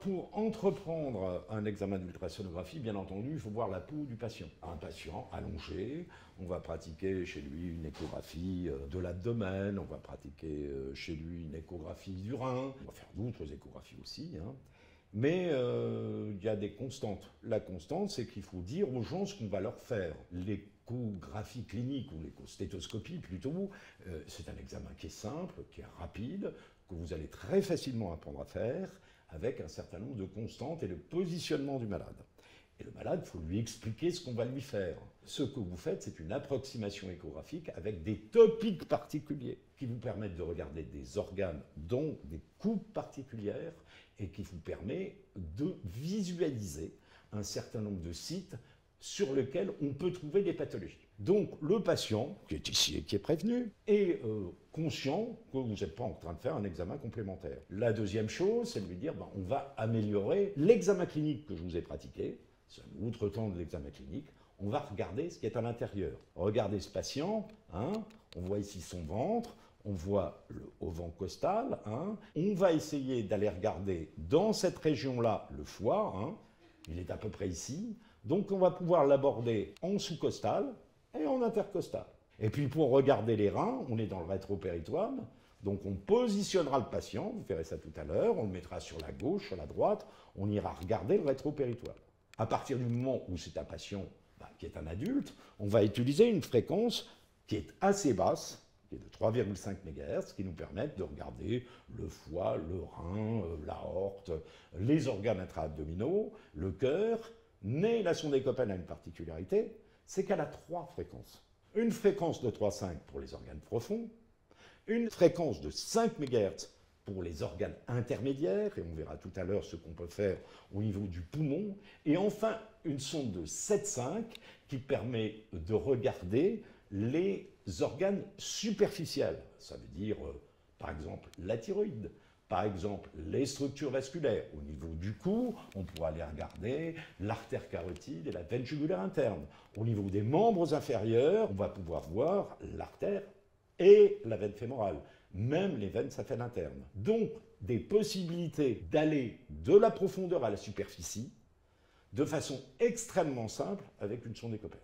pour entreprendre un examen d'ultrasonographie, bien entendu, il faut voir la peau du patient. Un patient allongé, on va pratiquer chez lui une échographie de l'abdomen, on va pratiquer chez lui une échographie du rein, on va faire d'autres échographies aussi, hein. Mais il y a des constantes. La constante, c'est qu'il faut dire aux gens ce qu'on va leur faire. L'échographie clinique ou l'échostéthoscopie plutôt, c'est un examen qui est simple, qui est rapide, que vous allez très facilement apprendre à faire, avec un certain nombre de constantes et le positionnement du malade. Et le malade, il faut lui expliquer ce qu'on va lui faire. Ce que vous faites, c'est une approximation échographique avec des topiques particuliers qui vous permettent de regarder des organes dont des coupes particulières et qui vous permet de visualiser un certain nombre de sites sur lesquels on peut trouver des pathologies. Donc le patient, qui est ici et qui est prévenu, est conscient que vous n'êtes pas en train de faire un examen complémentaire. La deuxième chose, c'est de lui dire, on va améliorer l'examen clinique que je vous ai pratiqué, c'est un autre temps de l'examen clinique, on va regarder ce qui est à l'intérieur. Regardez ce patient, hein, on voit ici son ventre, on voit le auvent costal, hein, on va essayer d'aller regarder dans cette région-là le foie, hein, il est à peu près ici, donc on va pouvoir l'aborder en sous-costal et en intercostal. Et puis pour regarder les reins, on est dans le rétropéritoine, donc on positionnera le patient, vous verrez ça tout à l'heure, on le mettra sur la gauche, sur la droite, on ira regarder le rétropéritoine. À partir du moment où c'est un patient qui est un adulte, on va utiliser une fréquence qui est assez basse, qui est de 3,5 MHz, qui nous permettent de regarder le foie, le rein, l'aorte, les organes intra-abdominaux, le cœur. Mais la sonde Copen a une particularité, c'est qu'elle a 3 fréquences. Une fréquence de 3,5 pour les organes profonds, une fréquence de 5 MHz pour les organes intermédiaires, et on verra tout à l'heure ce qu'on peut faire au niveau du poumon, et enfin une sonde de 7,5 qui permet de regarder les organes superficiels. Ça veut dire, par exemple, la thyroïde, par exemple, les structures vasculaires. Au niveau du cou, on pourra aller regarder l'artère carotide et la veine jugulaire interne. Au niveau des membres inférieurs, on va pouvoir voir l'artère et la veine fémorale, même les veines saphènes internes. Donc, des possibilités d'aller de la profondeur à la superficie de façon extrêmement simple avec une sonde Copen.